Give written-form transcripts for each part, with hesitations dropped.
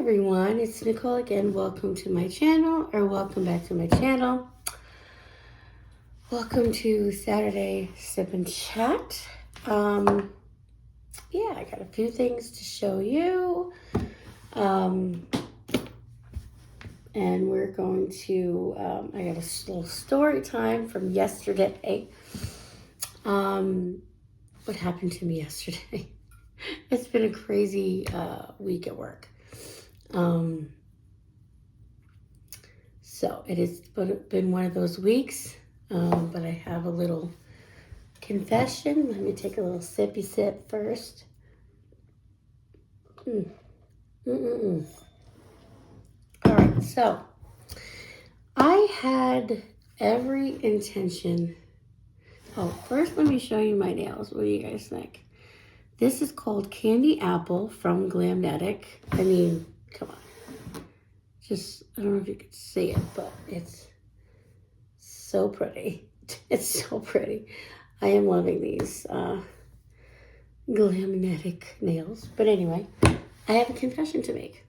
everyone, it's Nicole again. Welcome to my channel, or welcome back to my channel. Welcome to Saturday Sip and Chat. Yeah, I got a few things to show you. And we're going to, I got a little story time from yesterday. What happened to me yesterday? It's been a crazy week at work. So it has been one of those weeks, but I have a little confession. Let me take a little sippy sip first. All right, so I had every intention. Oh, first let me show you my nails. What do you guys think? This is called Candy Apple from Glamnetic. I mean, come on. Just, I don't know if you could see it, but it's so pretty. It's so pretty. I am loving these Glamnetic nails. But anyway, I have a confession to make.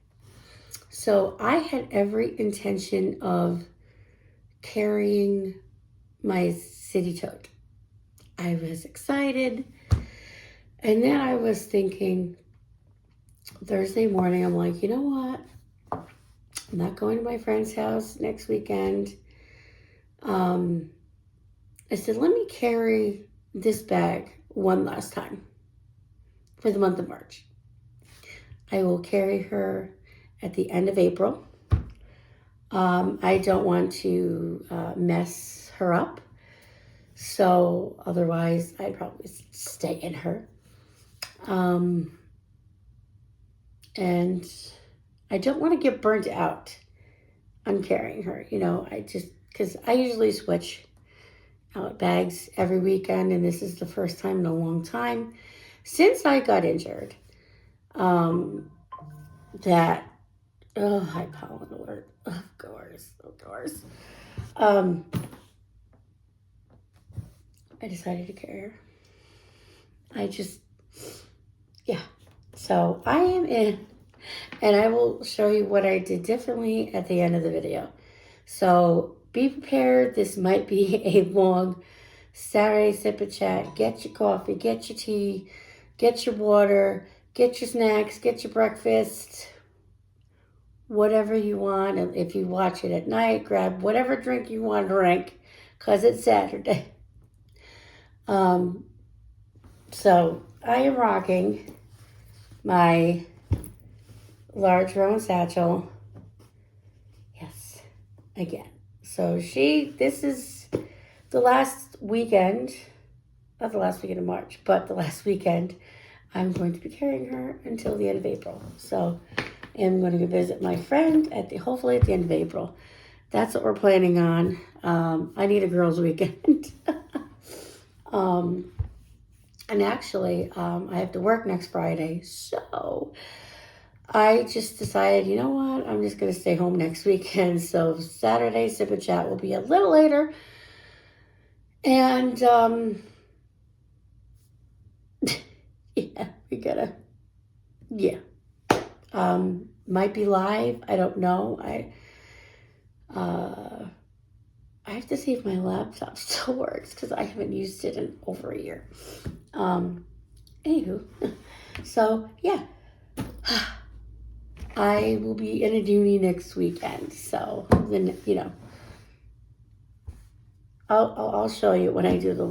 So I had every intention of carrying my city tote. I was excited. And then I was thinking, Thursday morning, I'm like, you know what? I'm not going to my friend's house next weekend. I said, let me carry this bag one last time for the month of March. I will carry her at the end of April. I don't want to mess her up. So otherwise, I'd probably stay in her. And I don't want to get burnt out on carrying her. You know, because I usually switch out bags every weekend, and this is the first time in a long time since I got injured. High pollen alert. Of course. I decided to carry her. So I am in, and I will show you what I did differently at the end of the video. So be prepared. This might be a long Saturday Sip and Chat. Get your coffee, get your tea, get your water, get your snacks, get your breakfast, whatever you want. And if you watch it at night, grab whatever drink you want to drink, because it's Saturday. So I am rocking my large Rowan satchel. Yes, again. So this is the last weekend, not the last weekend of March, but the last weekend I'm going to be carrying her until the end of April. So I'm going to go visit my friend hopefully at the end of April. That's what we're planning on. I need a girls' weekend. And actually, I have to work next Friday, so I just decided, you know what, I'm just going to stay home next weekend. So Saturday Sip and Chat will be a little later. And, might be live. I don't know. I have to see if my laptop still works because I haven't used it in over a year. Anywho, so yeah, I will be in a Dooney next weekend. So then, you know, I'll show you when I do the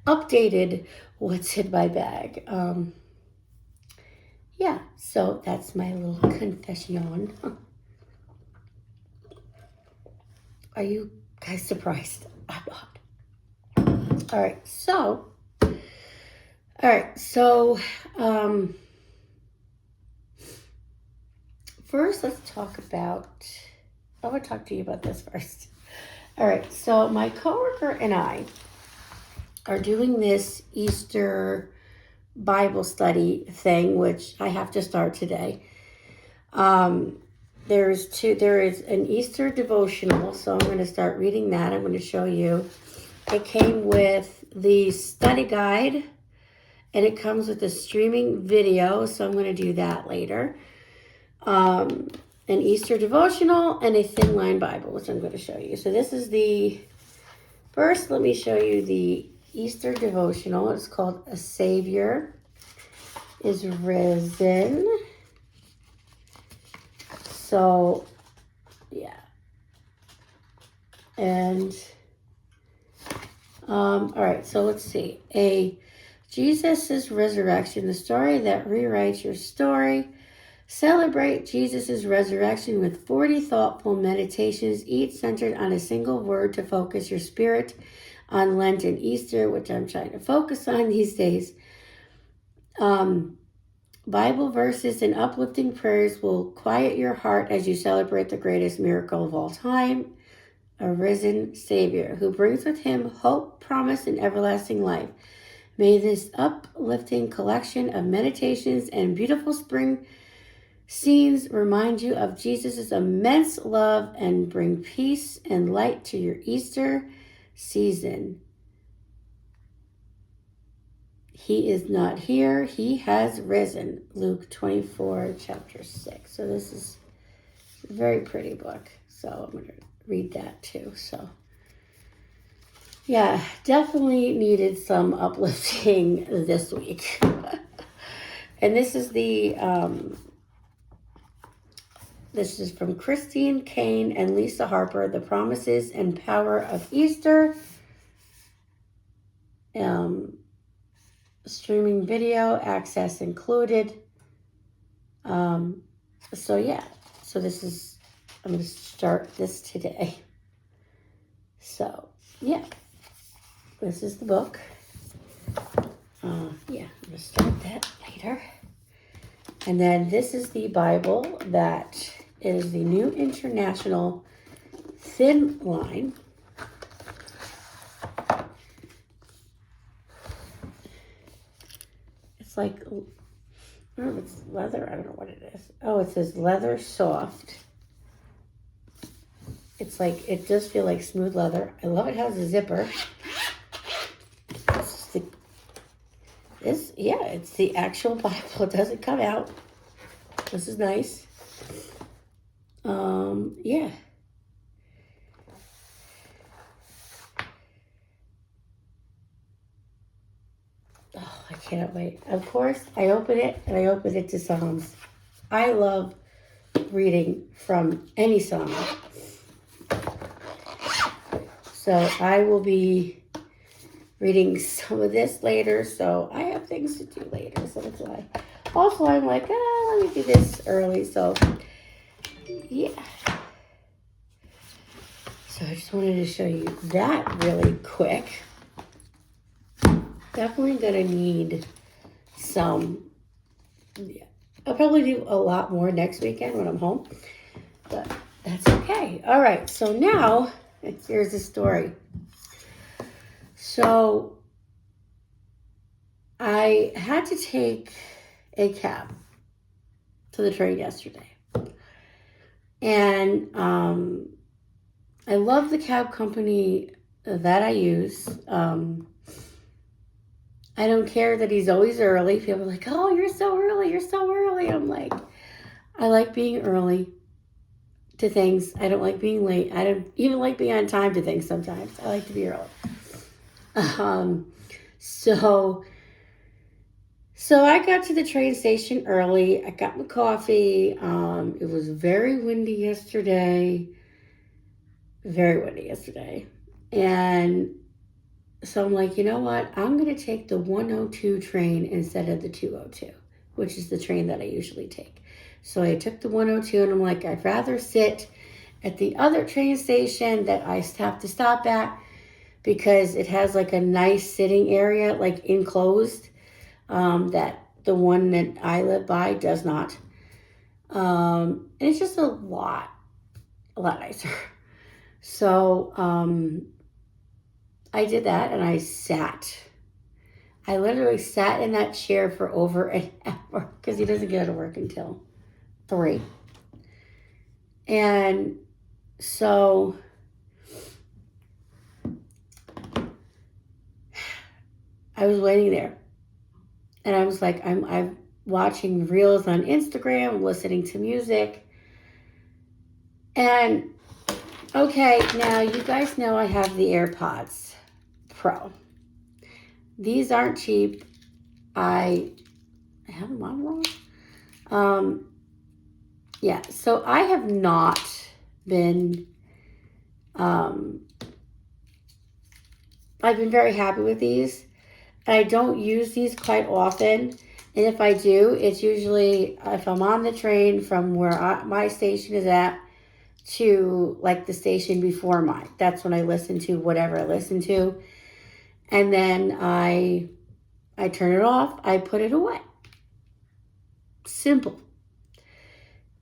updated what's in my bag. Yeah, so that's my little confession. Are you guys surprised? I'm not. All right, so first let's talk about, I want to talk to you about this first. All right, so my coworker and I are doing this Easter Bible study thing, which I have to start today. There is an Easter devotional, so I'm going to start reading that. I'm going to show you. It came with the study guide and it comes with a streaming video, so I'm going to do that later. An Easter devotional and a thin line Bible, which I'm going to show you. So this is first let me show you the Easter devotional. It's called A Savior is Risen. So, yeah. And, all right, so let's see. Jesus' resurrection, the story that rewrites your story. Celebrate Jesus' resurrection with 40 thoughtful meditations, each centered on a single word to focus your spirit on Lent and Easter, which I'm trying to focus on these days. Bible verses and uplifting prayers will quiet your heart as you celebrate the greatest miracle of all time, a risen Savior who brings with him hope, promise, and everlasting life. May this uplifting collection of meditations and beautiful spring scenes remind you of Jesus' immense love and bring peace and light to your Easter season. He is not here. He has risen. Luke 24, chapter 6. So this is a very pretty book. So I'm going to read that too. So yeah, definitely needed some uplifting this week. And this is this is from Christine Kane and Lisa Harper, The Promises and Power of Easter. Streaming video, access included. So yeah, so I'm going to start this today. So yeah, this is the book. Yeah, I'm going to start that later. And then this is the Bible that is the New International Thin Line. It's like, I don't know if it's leather. I don't know what it is. Oh, it says leather soft. It's like, it does feel like smooth leather. I love it has a zipper. It's the actual Bible. It doesn't come out. This is nice. Yeah. Oh, I cannot wait. Of course, I open it and I open it to Psalms. I love reading from any Psalm. So I will be reading some of this later. So I have things to do later. So that's why. Also, I'm like, let me do this early. So, yeah. So I just wanted to show you that really quick. Definitely going to need some, yeah. I'll probably do a lot more next weekend when I'm home. But that's okay. All right. So now, here's the story. So I had to take a cab to the train yesterday. And I love the cab company that I use. I don't care that he's always early. People are like, oh, you're so early. You're so early. I'm like, I like being early to things. I don't like being late. I don't even like being on time to things sometimes. I like to be early. So I got to the train station early. I got my coffee. It was very windy yesterday. Very windy yesterday. And so I'm like, you know what? I'm going to take the 102 train instead of the 202, which is the train that I usually take. So I took the 102 and I'm like, I'd rather sit at the other train station that I have to stop at because it has like a nice sitting area, like enclosed, that the one that I live by does not. And it's just a lot nicer. So, I did that and I sat. I literally sat in that chair for over an hour because he doesn't get out of work until 3. And so I was waiting there And I was like, I'm watching reels on Instagram, listening to music. And okay, now you guys know I have the AirPods Pro. These aren't cheap. I have them on wrong. Yeah, so I have not been, I've been very happy with these. I don't use these quite often. And if I do, it's usually if I'm on the train from where my station is at to like the station before mine. That's when I listen to whatever I listen to. And then I turn it off. I put it away. Simple.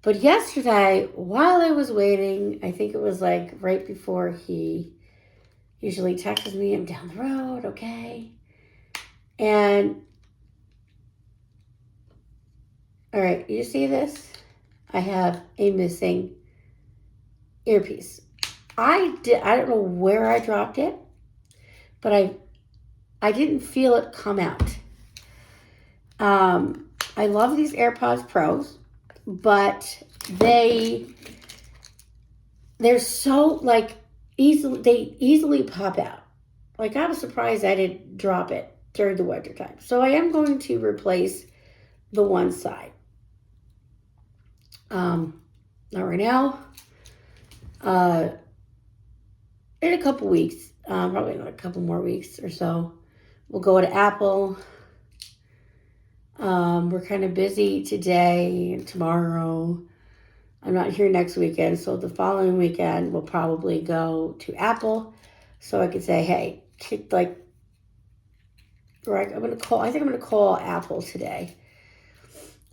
But yesterday, while I was waiting, I think it was like right before he usually texts me, I'm down the road, okay? And, all right, you see this? I have a missing earpiece. I don't know where I dropped it, but I didn't feel it come out. I love these AirPods Pros, but they're so like they easily pop out. Like I was surprised I didn't drop it during the winter time. So I am going to replace the one side. Not right now. In a couple weeks, probably in a couple more weeks or so, we'll go to Apple. We're kind of busy today and tomorrow. I'm not here next weekend, so the following weekend we'll probably go to Apple, so I could say, hey, like, right? I think I'm gonna call Apple today,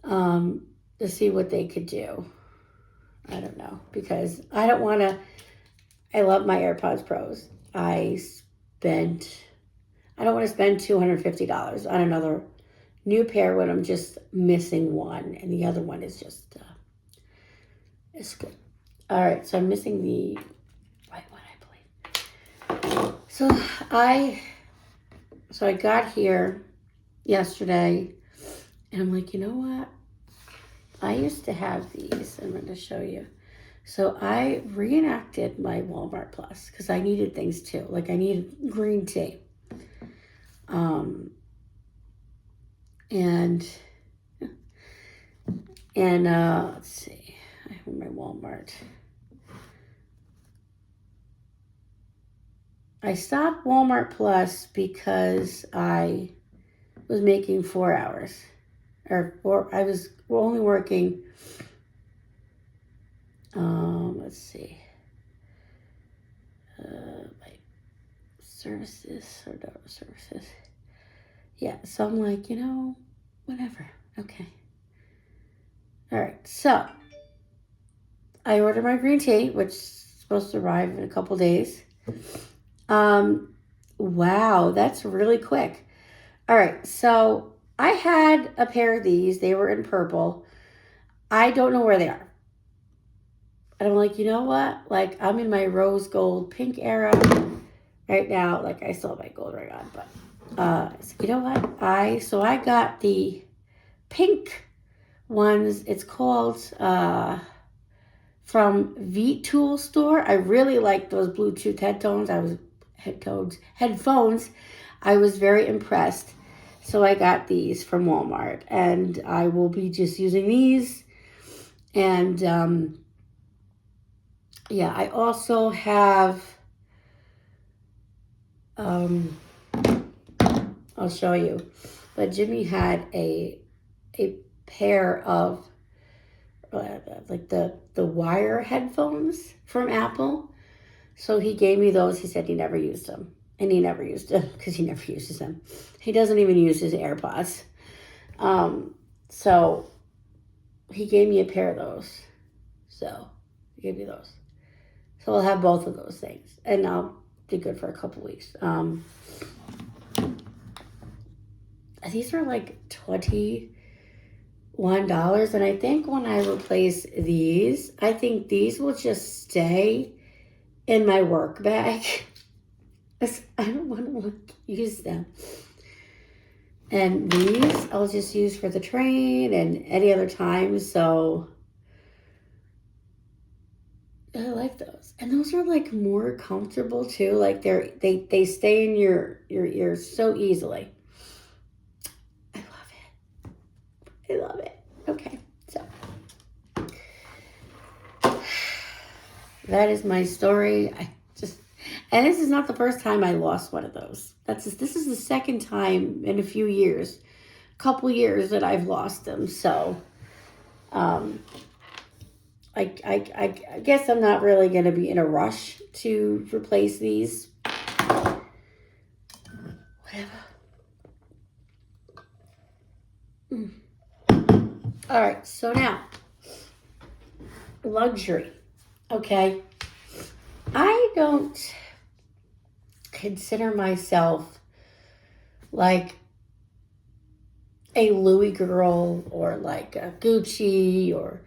to see what they could do. I don't know, because I don't want to. I love my AirPods Pros. I don't want to spend $250 on another new pair when I'm just missing one, and the other one is just, it's good. All right, so I'm missing the white one, I believe. So I got here yesterday, and I'm like, you know what? I used to have these. I'm going to show you. So I reenacted my Walmart Plus because I needed things too. Like I needed green tea. And let's see. I have my Walmart. I stopped Walmart Plus because I was making 4 hours. I was only working, let's see, like services or no services. Yeah, so I'm like, whatever. Okay. All right, so I ordered my green tea, which is supposed to arrive in a couple days. Wow, that's really quick. All right, so I had a pair of these. They were in purple. I don't know where they are. And I'm like, you know what? Like, I'm in my rose gold pink era right now. Like, I still have my gold ring on, but you know what? I got the pink ones. It's called from V-Tool store. I really like those Bluetooth headphones. I was very impressed. So I got these from Walmart, and I will be just using these. And yeah, I also have, I'll show you, but Jimmy had a pair of like the wire headphones from Apple. So he gave me those. He said he never used them. And he never used them because he never uses them. He doesn't even use his AirPods. So he gave me a pair of those. So he gave me those. So I'll have both of those things. And I'll be good for a couple weeks. These are like $21. And I think when I replace these, I think these will just stay in my work bag. I don't want to use them. And these I'll just use for the train and any other time. So I like those. And those are like more comfortable too. Like they stay in your ears so easily. I love it. I love it. Okay. So that is my story. And this is not the first time I lost one of those. This is the second time in a few years, couple years that I've lost them. So, I guess I'm not really going to be in a rush to replace these. Whatever. All right. So now, luxury. Okay. I don't consider myself like a Louis girl or like a Gucci or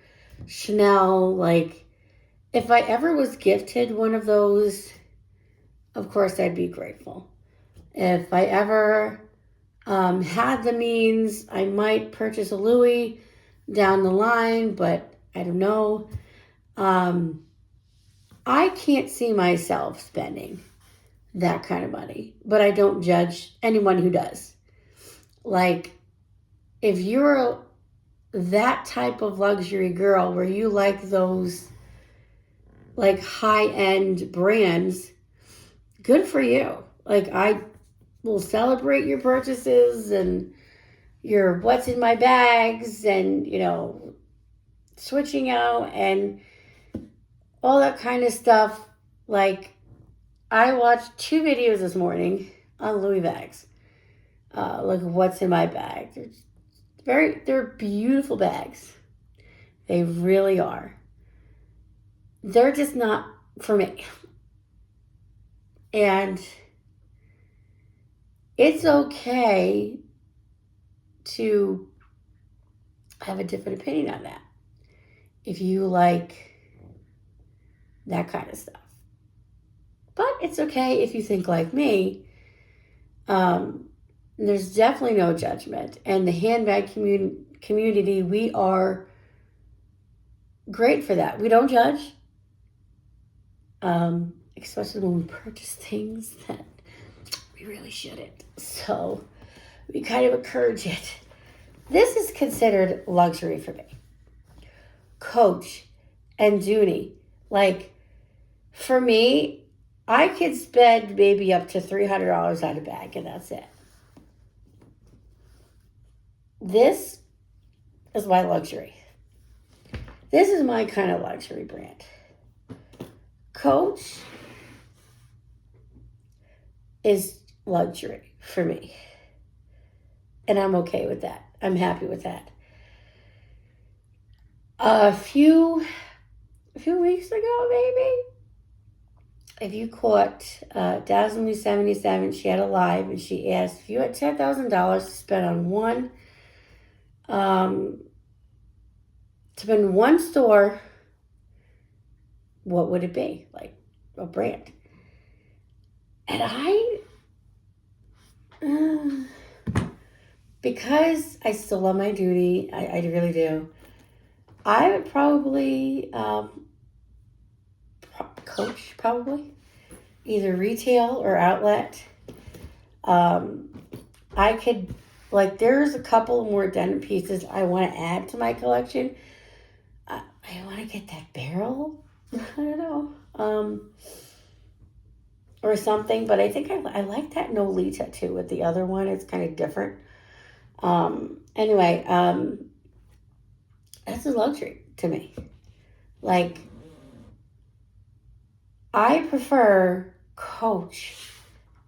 Chanel. Like, if I ever was gifted one of those, of course I'd be grateful. If I ever had the means, I might purchase a Louis down the line, but I don't know. I can't see myself spending that kind of money, but I don't judge anyone who does. Like, if you're that type of luxury girl where you like those like high-end brands, good for you. Like, I will celebrate your purchases and your what's in my bags and, switching out and all that kind of stuff. Like, I watched 2 videos this morning on Louis bags. Like, what's in my bag. They're beautiful bags. They really are. They're just not for me. And it's okay to have a different opinion on that if you like that kind of stuff. But it's okay if you think like me. There's definitely no judgment. And the handbag community, we are great for that. We don't judge. Especially when we purchase things that we really shouldn't. So we kind of encourage it. This is considered luxury for me. Coach and Dooney. Like, for me, I could spend maybe up to $300 on a bag, and that's it. This is my luxury. This is my kind of luxury brand. Coach is luxury for me. And I'm okay with that. I'm happy with that. A few weeks ago, maybe, if you caught Dazzle Me 77, she had a live and she asked if you had $10,000 to spend on one store, what would it be? Like a brand. And because I still love my duty, I really do. I would probably Coach, probably either retail or outlet. I could, like, there's a couple more denim pieces I want to add to my collection. I want to get that barrel. I don't know. Or something, but I think I like that Nolita too with the other one. It's kind of different. Anyway, that's a luxury to me. Like, I prefer Coach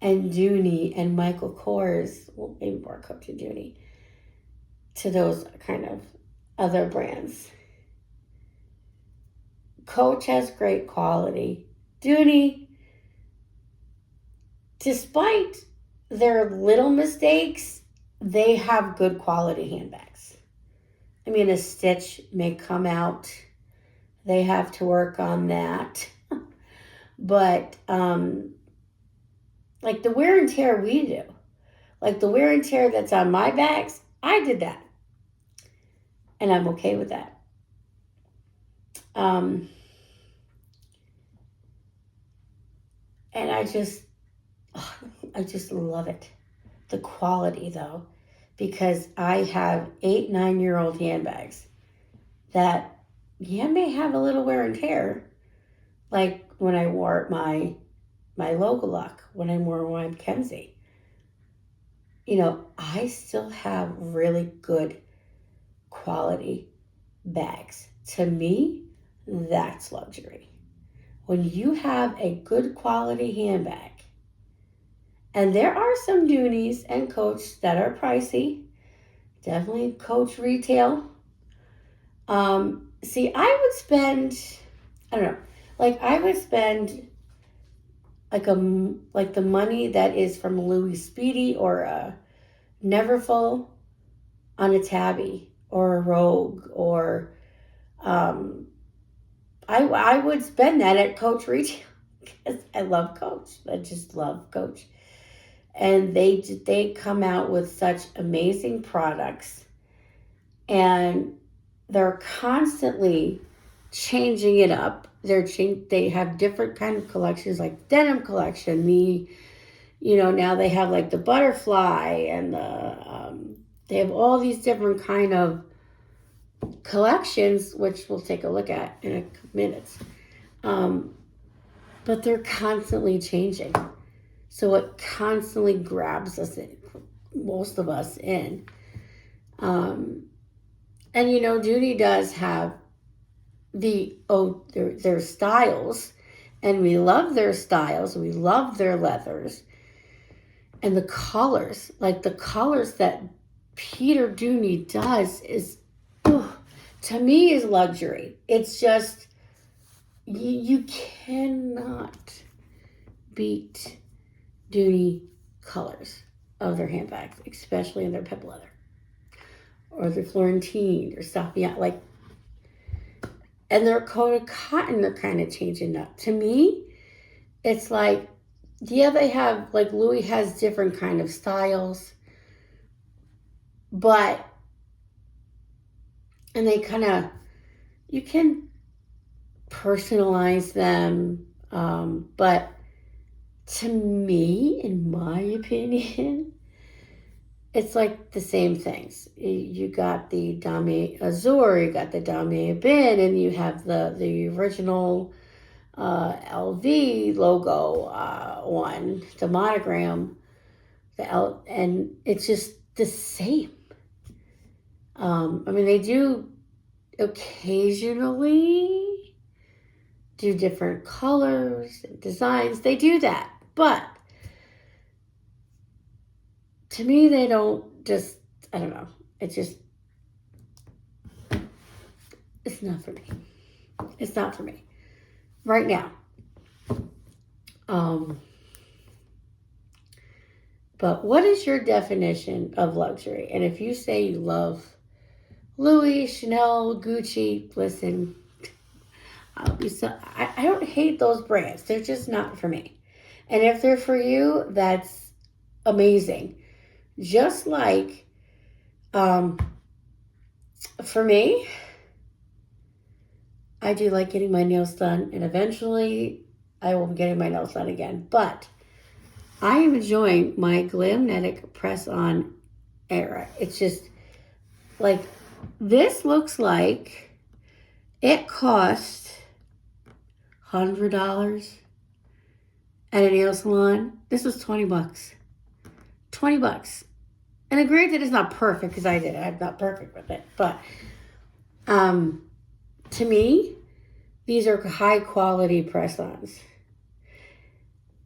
and Dooney and Michael Kors, well, maybe more Coach and Dooney, to those kind of other brands. Coach has great quality. Dooney, despite their little mistakes, they have good quality handbags. I mean, a stitch may come out. They have to work on that. But, like the wear and tear we do, Like the wear and tear that's on my bags, I did that. And I'm okay with that. Um, and I just love it. The quality though, because I have 8, 9-year-old handbags that, yeah, may have a little wear and tear. Like when I wore my Logolock, when I wore my Mackenzie. I still have really good quality bags. To me, that's luxury. When you have a good quality handbag, and there are some Doonies and Coach that are pricey, definitely Coach retail. See, I would spend, I don't know, like I would spend like the money that is from Louis Speedy or a Neverfull on a Tabby or a Rogue or um, I would spend that at Coach retail because I love Coach. I just love Coach, and they come out with such amazing products, and they're constantly changing it up. They have different kind of collections, like denim collection. Now they have like the butterfly and they have all these different kind of collections, which we'll take a look at in a minutes. But they're constantly changing. So it constantly grabs us in, most of us in. And Dooney does have their styles, and we love their styles. We love their leathers. And the colors, like the colors that Peter Dooney does to me is luxury. It's just, you cannot beat Dooney colors of their handbags, especially in their pep leather or their Florentine or stuff. Yeah, like, and their coat of cotton, they're kind of changing up. To me, it's like, yeah, they have, like Louis has different kind of styles, and they kind of, you can personalize them, but to me, in my opinion, it's like the same things. You got the Damier Azur, you got the Damier Bin, and you have the original LV logo one, the monogram, and it's just the same. They do occasionally do different colors and designs. They do that, but to me, they don't just, I don't know. It's not for me. It's not for me right now. But what is your definition of luxury? And if you say you love Louis, Chanel, Gucci, listen, I don't hate those brands. They're just not for me. And if they're for you, that's amazing. Just like, for me, I do like getting my nails done, and eventually I will be getting my nails done again. But I am enjoying my Glamnetic press-on era. It's just like, this looks like it cost $100 at a nail salon. This was $20. $20. And granted, it's not perfect because I'm not perfect with it. But to me, these are high quality press-ons.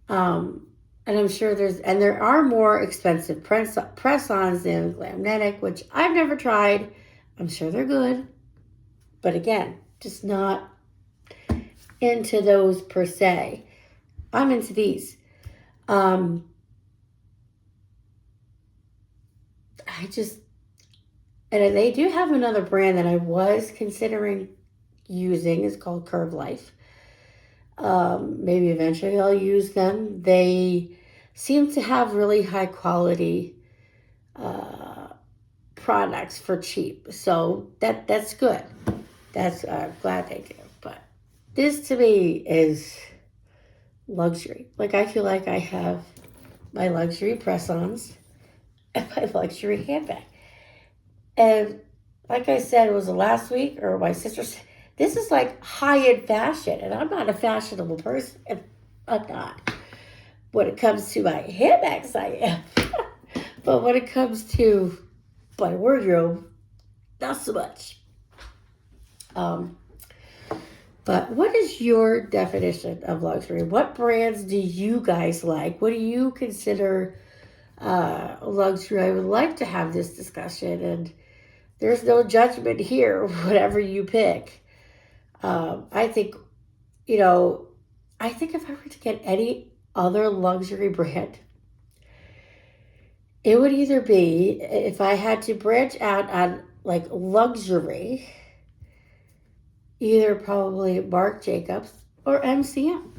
And I'm sure there are more expensive press-ons than Glamnetic, which I've never tried. I'm sure they're good. But again, just not into those per se. I'm into these. And they do have another brand that I was considering using. It's called Curve Life. Maybe eventually I'll use them. They seem to have really high quality products for cheap. So that's good. That's glad they do. But this to me is luxury. Like I feel like I have my luxury press-ons and my luxury handbag. And like I said, it was the last week, or my sister said, this is like high-end fashion, and I'm not a fashionable person. I'm not. When it comes to my handbags, I am. But when it comes to my wardrobe, not so much. But what is your definition of luxury? What brands do you guys like? What do you consider luxury? I would like to have this discussion, and there's no judgment here, whatever you pick. I think, I think if I were to get any other luxury brand, it would either be, if I had to branch out on like luxury, either probably Marc Jacobs or MCM.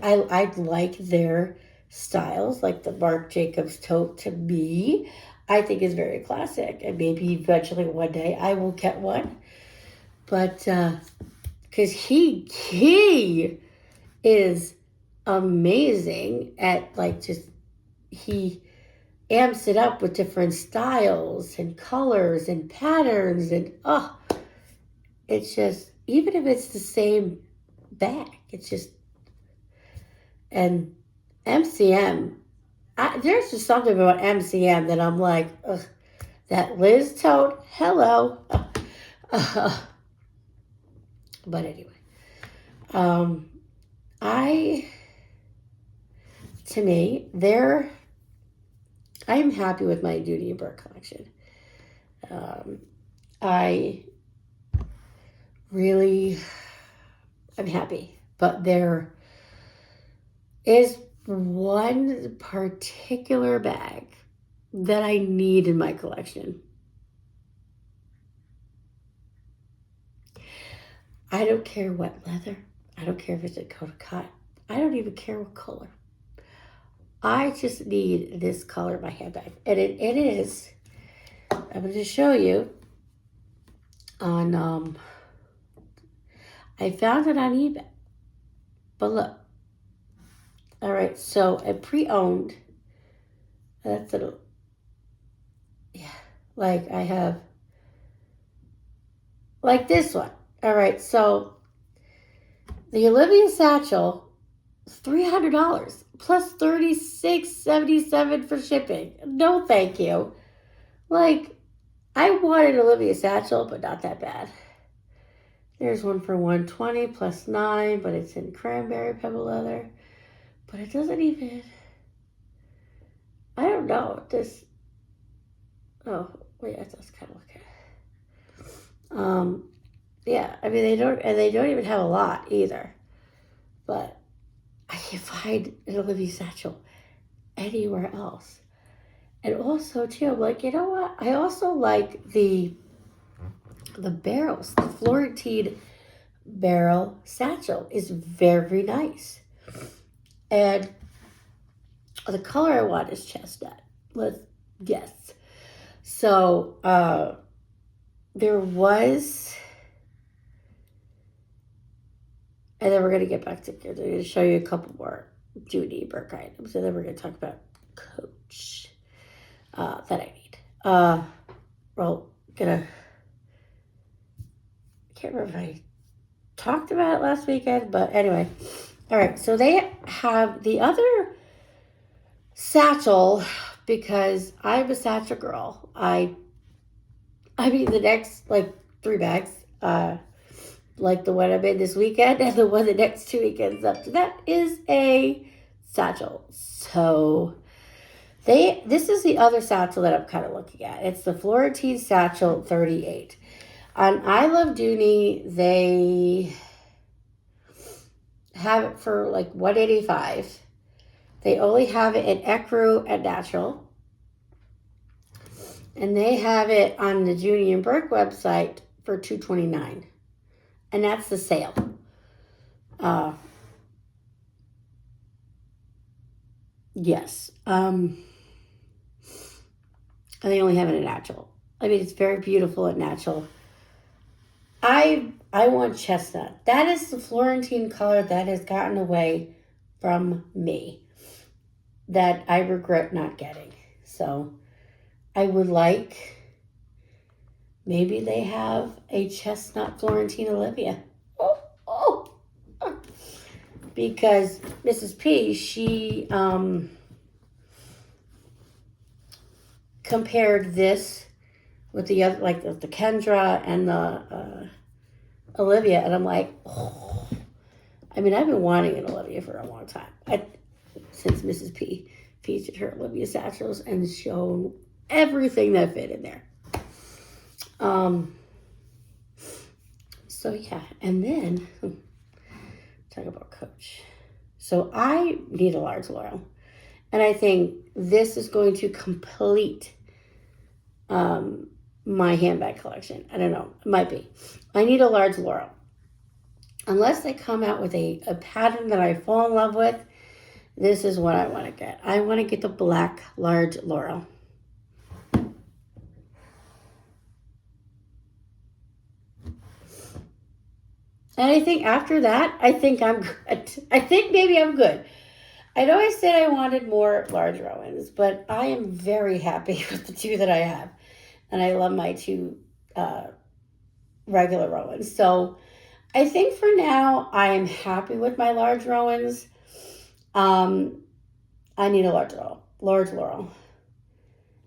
I like their styles, like the Marc Jacobs tote to me, I think is very classic. And maybe eventually one day I will get one. But because he is amazing at like just, he amps it up with different styles and colors and patterns, and it's just, even if it's the same bag, it's just, and MCM, there's just something about MCM that I'm like, ugh, that Liz tote, hello. But anyway, to me, I'm happy with my Dooney and Bourke collection. I really, I'm happy, but there is one particular bag that I need in my collection. I don't care what leather. I don't care if it's a coat of cotton. I don't even care what color. I just need this color in my handbag. And it is, I'm going to show you on, I found it on eBay. But look. All right, so I pre-owned. That's it. Yeah, like I have, like this one. All right, so the Olivia satchel, $300 plus $36.77 for shipping. No, thank you. Like, I wanted Olivia satchel, but not that bad. There's one for $120 plus $9, but it's in cranberry pebble leather. But it doesn't even, I don't know, this, oh, wait, that's kind of okay. Yeah, I mean, they don't even have a lot either. But I can't find an Olivia satchel anywhere else. And also, too, I'm like, you know what? I also like the barrels. The Florentine barrel satchel is very nice. And the color I want is chestnut. Let's guess. So, there was, and then we're going to get back to, I'm going to show you a couple more Dooney Bourke items, and then we're going to talk about Coach that I need. Well, I can't remember if I talked about it last weekend, but anyway. All right, so they have the other satchel, because I'm a satchel girl. I mean, the next, like, 3 bags, like the one I'm in this weekend and the one the next 2 weekends up to that, is a satchel. So this is the other satchel that I'm kind of looking at. It's the Florentine Satchel 38. On I Love Dooney, they have it for like $185. They only have it in ecru and natural. And they have it on the Dooney and Bourke website for $229. And that's the sale. Yes. they only have it in natural. I mean, it's very beautiful at natural. I want chestnut. That is the Florentine color that has gotten away from me, that I regret not getting. So I would like, maybe they have a chestnut Florentine Olivia. Oh. Because Mrs. P, she compared this with the other, like the Kendra and the Olivia, and I'm like, oh. I mean, I've been wanting an Olivia for a long time. Since Mrs. P featured her Olivia satchels and shown everything that fit in there. So yeah, and then talk about Coach. So I need a large Laurel, and I think this is going to complete my handbag collection. I don't know, it might be. I need a large Laurel. Unless they come out with a pattern that I fall in love with, this is what I want to get. I want to get the black large Laurel. And I think after that, I think I'm good. I think maybe I'm good. I know I said I wanted more large Rowans, but I am very happy with the two that I have. And I love my two regular Rowans. So I think for now, I am happy with my large Rowans. I need a large Laurel.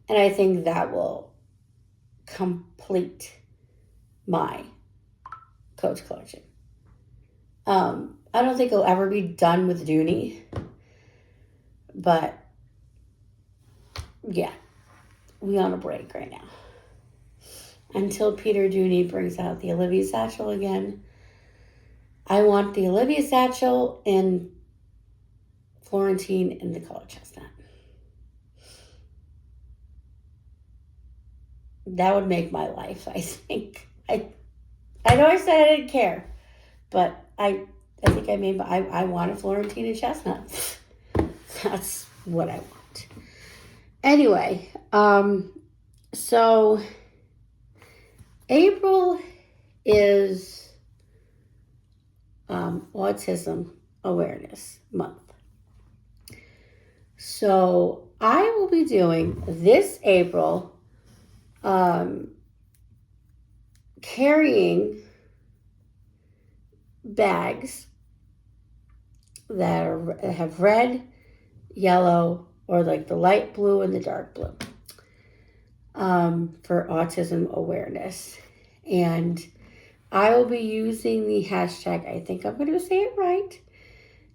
And I think that will complete my Coach collection. I don't think I'll ever be done with Dooney. But, yeah, we on a break right now. Until Peter Dooney brings out the Olivia satchel again. I want the Olivia satchel in Florentine in the color chestnut. That would make my life, I think. I know I said I didn't care, but I think I want a Florentine and chestnut. That's what I want. Anyway, so April is Autism Awareness Month. So I will be doing this April carrying bags that have red, yellow, or like the light blue and the dark blue for autism awareness. And I will be using the hashtag, I think I'm going to say it right,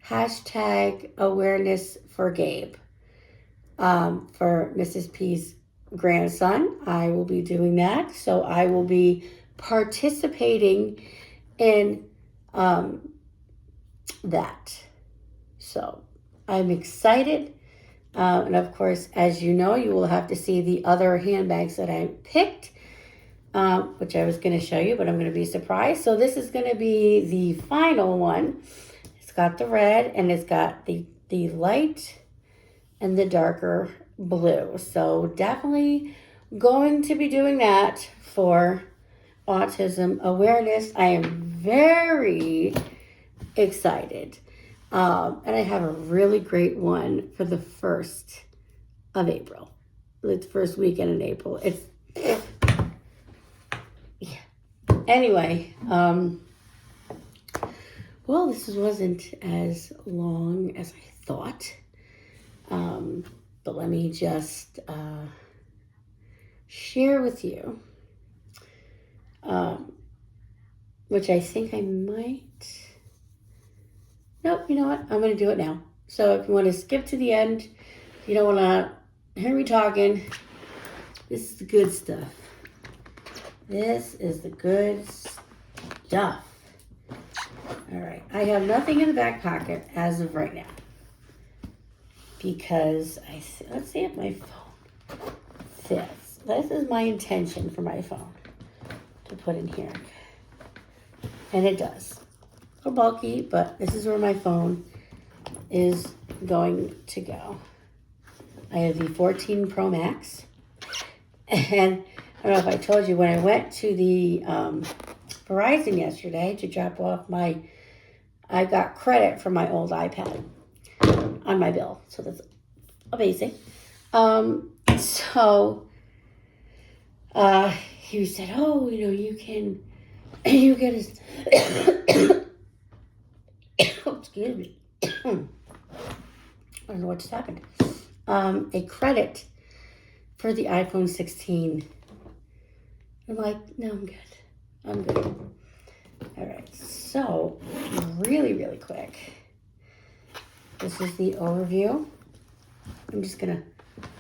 hashtag awareness for Gabe. For Mrs. P's grandson, I will be doing that. So I will be participating in that. So I'm excited. And of course, as you know, you will have to see the other handbags that I picked, which I was going to show you, but I'm going to be surprised. So this is going to be the final one. It's got the red and it's got the light and the darker blue. So definitely going to be doing that for autism awareness. I am very excited. And I have a really great one for the 1st of April. The first weekend in April. Yeah. Anyway, well, this wasn't as long as I thought. But let me just share with you, which I think I might. Nope, you know what? I'm going to do it now. So if you want to skip to the end, you don't want to hear me talking, this is the good stuff. This is the good stuff. All right. I have nothing in the back pocket as of right now. Because let's see if my phone fits. This is my intention for my phone to put in here. And it does. A little bulky, but this is where my phone is going to go. I have the 14 Pro Max. And I don't know if I told you, when I went to the Verizon yesterday to drop off I got credit for my old iPad on my bill. So that's amazing. So he said, oh, you get a, excuse me. I don't know what just happened. A credit for the iPhone 16. I'm like, no, I'm good. All right, so really, really quick. This is the overview. I'm just gonna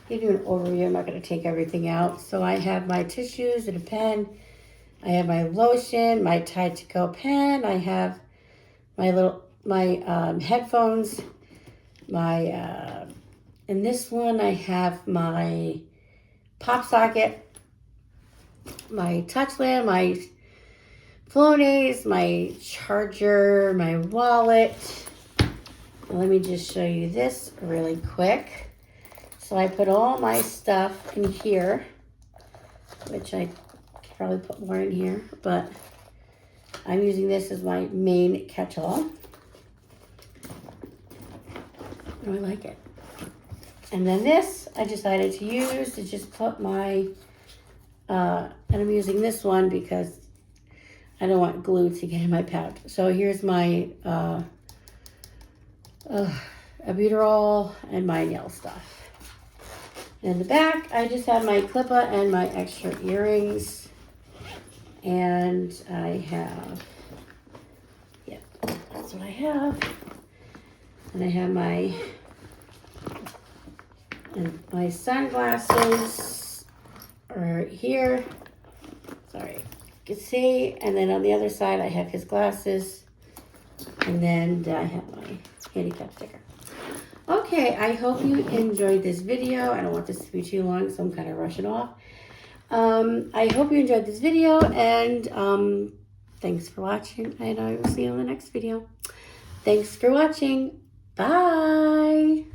give you an overview. I'm not gonna take everything out. So I have my tissues and a pen. I have my lotion, my Tide to Go pen. I have my headphones. In this one I have my pop socket, my touch lamp, my Flonase, my charger, my wallet. Let me just show you this really quick. So I put all my stuff in here, which I could probably put more in here, but I'm using this as my main catch-all. I really like it. And then this, I decided to use to just put my, and I'm using this one because I don't want glue to get in my pouch. So here's my albuterol and my nail stuff. In the back, I just have my clipper and my extra earrings. And I have, that's what I have. And I have my sunglasses are here. Sorry, you can see. And then on the other side, I have his glasses. And then I have my handicap sticker. Okay, I hope you enjoyed this video. I don't want this to be too long, so I'm kind of rushing off. I hope you enjoyed this video, and thanks for watching, and I will see you in the next video. Thanks for watching. Bye.